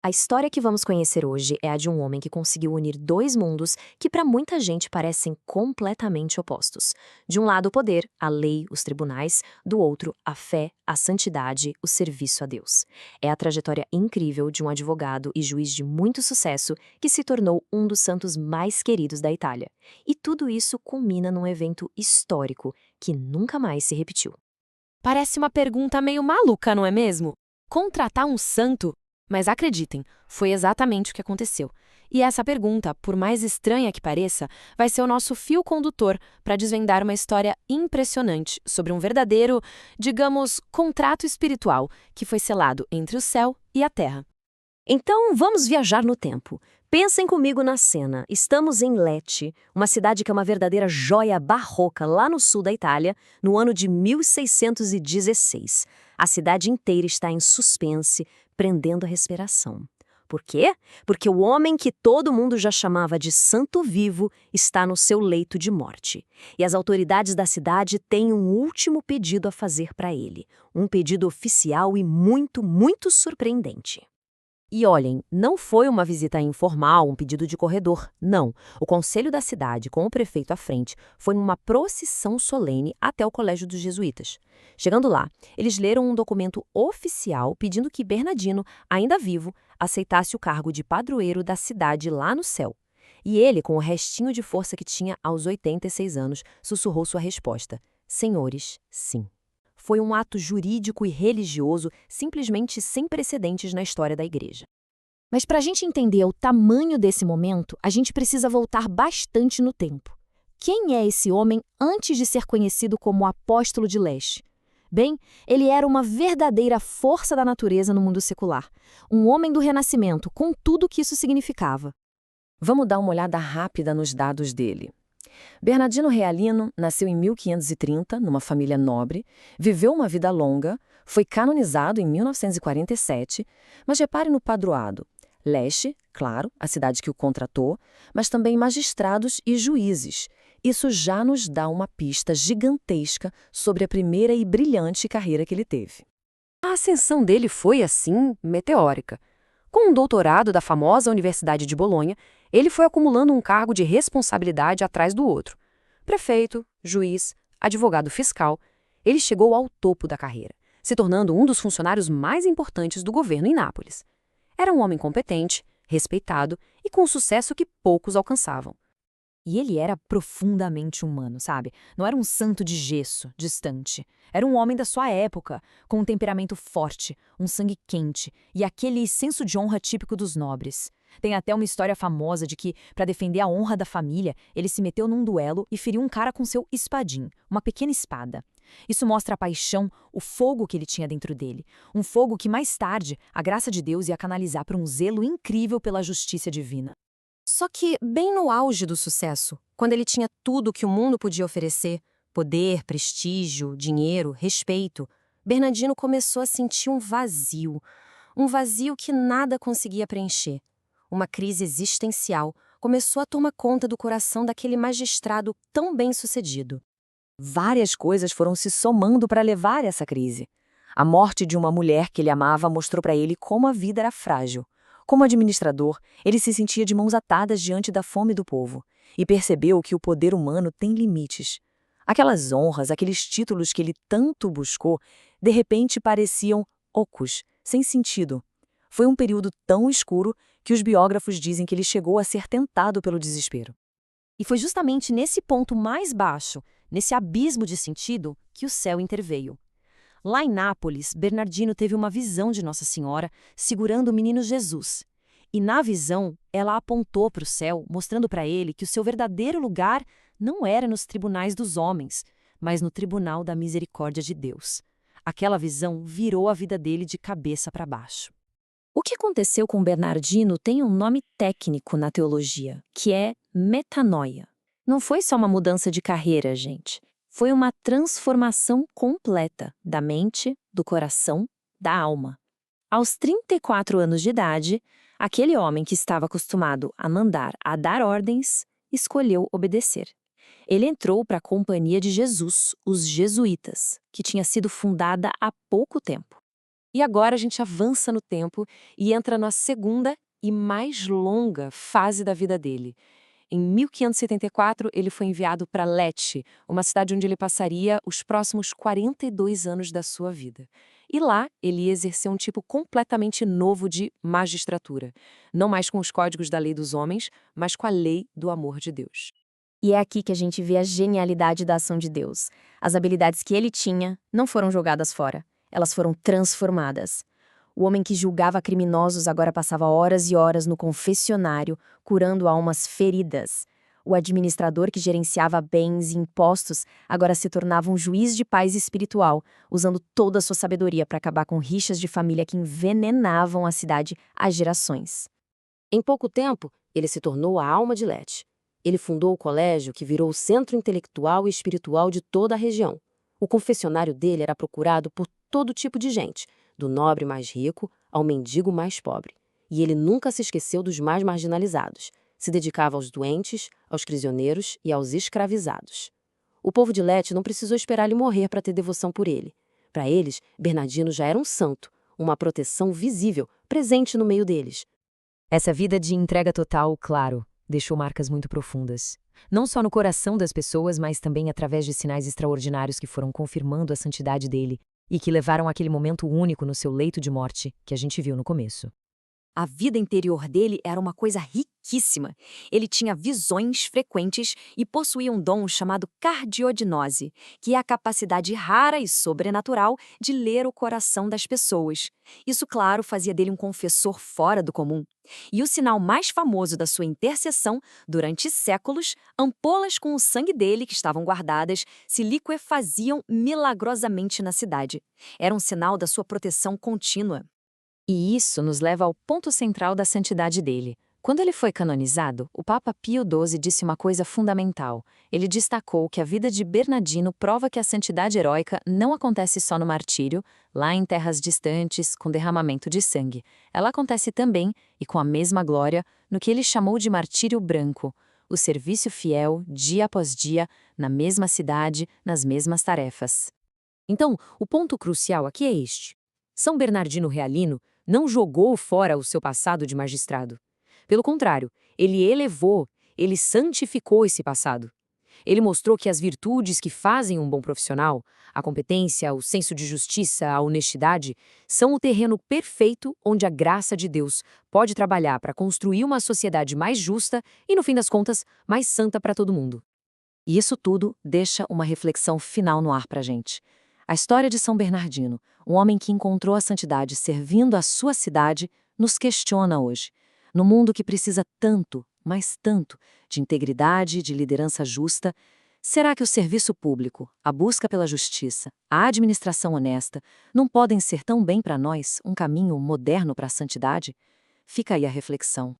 A história que vamos conhecer hoje é a de um homem que conseguiu unir dois mundos que para muita gente parecem completamente opostos. De um lado o poder, a lei, os tribunais, do outro a fé, a santidade, o serviço a Deus. É a trajetória incrível de um advogado e juiz de muito sucesso que se tornou um dos santos mais queridos da Itália. E tudo isso culmina num evento histórico que nunca mais se repetiu. Parece uma pergunta meio maluca, não é mesmo? Contratar um santo? Mas acreditem, foi exatamente o que aconteceu. E essa pergunta, por mais estranha que pareça, vai ser o nosso fio condutor para desvendar uma história impressionante sobre um verdadeiro, digamos, contrato espiritual que foi selado entre o céu e a terra. Então, vamos viajar no tempo. Pensem comigo na cena. Estamos em Lecce, uma cidade que é uma verdadeira joia barroca lá no sul da Itália, no ano de 1616. A cidade inteira está em suspense, prendendo a respiração. Por quê? Porque o homem que todo mundo já chamava de santo vivo está no seu leito de morte. E as autoridades da cidade têm um último pedido a fazer para ele. Um pedido oficial e muito, muito surpreendente. E olhem, não foi uma visita informal, um pedido de corredor, não. O conselho da cidade, com o prefeito à frente, foi numa procissão solene até o colégio dos jesuítas. Chegando lá, eles leram um documento oficial pedindo que Bernardino, ainda vivo, aceitasse o cargo de padroeiro da cidade lá no céu. E ele, com o restinho de força que tinha aos 86 anos, sussurrou sua resposta: Senhores, sim. Foi um ato jurídico e religioso simplesmente sem precedentes na história da Igreja. Mas para a gente entender o tamanho desse momento, a gente precisa voltar bastante no tempo. Quem é esse homem antes de ser conhecido como o Apóstolo de Leste? Bem, ele era uma verdadeira força da natureza no mundo secular. Um homem do Renascimento, com tudo o que isso significava. Vamos dar uma olhada rápida nos dados dele. Bernardino Realino nasceu em 1530, numa família nobre, viveu uma vida longa, foi canonizado em 1947, mas repare no padroado. Lecce, claro, a cidade que o contratou, mas também magistrados e juízes. Isso já nos dá uma pista gigantesca sobre a primeira e brilhante carreira que ele teve. A ascensão dele foi, assim, meteórica. Com um doutorado da famosa Universidade de Bolonha, ele foi acumulando um cargo de responsabilidade atrás do outro. Prefeito, juiz, advogado fiscal, ele chegou ao topo da carreira, se tornando um dos funcionários mais importantes do governo em Nápoles. Era um homem competente, respeitado e com um sucesso que poucos alcançavam. E ele era profundamente humano, sabe? Não era um santo de gesso, distante. Era um homem da sua época, com um temperamento forte, um sangue quente e aquele senso de honra típico dos nobres. Tem até uma história famosa de que, para defender a honra da família, ele se meteu num duelo e feriu um cara com seu espadim, uma pequena espada. Isso mostra a paixão, o fogo que ele tinha dentro dele. Um fogo que, mais tarde, a graça de Deus ia canalizar para um zelo incrível pela justiça divina. Só que, bem no auge do sucesso, quando ele tinha tudo o que o mundo podia oferecer, poder, prestígio, dinheiro, respeito, Bernardino começou a sentir um vazio que nada conseguia preencher. Uma crise existencial começou a tomar conta do coração daquele magistrado tão bem-sucedido. Várias coisas foram se somando para levar a essa crise. A morte de uma mulher que ele amava mostrou para ele como a vida era frágil. Como administrador, ele se sentia de mãos atadas diante da fome do povo e percebeu que o poder humano tem limites. Aquelas honras, aqueles títulos que ele tanto buscou, de repente pareciam ocos, sem sentido. Foi um período tão escuro que os biógrafos dizem que ele chegou a ser tentado pelo desespero. E foi justamente nesse ponto mais baixo, nesse abismo de sentido, que o céu interveio. Lá em Nápoles, Bernardino teve uma visão de Nossa Senhora segurando o menino Jesus. E na visão, ela apontou para o céu, mostrando para ele que o seu verdadeiro lugar não era nos tribunais dos homens, mas no tribunal da misericórdia de Deus. Aquela visão virou a vida dele de cabeça para baixo. O que aconteceu com Bernardino tem um nome técnico na teologia, que é metanoia. Não foi só uma mudança de carreira, gente. Foi uma transformação completa da mente, do coração, da alma. Aos 34 anos de idade, aquele homem que estava acostumado a mandar, a dar ordens, escolheu obedecer. Ele entrou para a Companhia de Jesus, os Jesuítas, que tinha sido fundada há pouco tempo. E agora a gente avança no tempo e entra na segunda e mais longa fase da vida dele. Em 1574, ele foi enviado para Lecce, uma cidade onde ele passaria os próximos 42 anos da sua vida. E lá, ele exerceu um tipo completamente novo de magistratura. Não mais com os códigos da lei dos homens, mas com a lei do amor de Deus. E é aqui que a gente vê a genialidade da ação de Deus. As habilidades que ele tinha não foram jogadas fora, elas foram transformadas. O homem que julgava criminosos agora passava horas e horas no confessionário, curando almas feridas. O administrador que gerenciava bens e impostos agora se tornava um juiz de paz espiritual, usando toda a sua sabedoria para acabar com rixas de família que envenenavam a cidade há gerações. Em pouco tempo, ele se tornou a alma de Lecce. Ele fundou o colégio que virou o centro intelectual e espiritual de toda a região. O confessionário dele era procurado por todo tipo de gente, do nobre mais rico ao mendigo mais pobre. E ele nunca se esqueceu dos mais marginalizados. Se dedicava aos doentes, aos prisioneiros e aos escravizados. O povo de Lecce não precisou esperar ele morrer para ter devoção por ele. Para eles, Bernardino já era um santo, uma proteção visível, presente no meio deles. Essa vida de entrega total, claro, deixou marcas muito profundas. Não só no coração das pessoas, mas também através de sinais extraordinários que foram confirmando a santidade dele e que levaram àquele momento único no seu leito de morte que a gente viu no começo. A vida interior dele era uma coisa riquíssima. Ele tinha visões frequentes e possuía um dom chamado cardiodinose, que é a capacidade rara e sobrenatural de ler o coração das pessoas. Isso, claro, fazia dele um confessor fora do comum. E o sinal mais famoso da sua intercessão, durante séculos, ampolas com o sangue dele que estavam guardadas se liquefaziam milagrosamente na cidade. Era um sinal da sua proteção contínua. E isso nos leva ao ponto central da santidade dele. Quando ele foi canonizado, o Papa Pio XII disse uma coisa fundamental. Ele destacou que a vida de Bernardino prova que a santidade heróica não acontece só no martírio, lá em terras distantes, com derramamento de sangue. Ela acontece também, e com a mesma glória, no que ele chamou de martírio branco, o serviço fiel, dia após dia, na mesma cidade, nas mesmas tarefas. Então, o ponto crucial aqui é este. São Bernardino Realino não jogou fora o seu passado de magistrado. Pelo contrário, ele elevou, ele santificou esse passado. Ele mostrou que as virtudes que fazem um bom profissional, a competência, o senso de justiça, a honestidade, são o terreno perfeito onde a graça de Deus pode trabalhar para construir uma sociedade mais justa e, no fim das contas, mais santa para todo mundo. E isso tudo deixa uma reflexão final no ar para a gente. A história de São Bernardino, um homem que encontrou a santidade servindo a sua cidade, nos questiona hoje. No mundo que precisa tanto, mas tanto, de integridade, de liderança justa, será que o serviço público, a busca pela justiça, a administração honesta, não podem ser tão bem para nós um caminho moderno para a santidade? Fica aí a reflexão.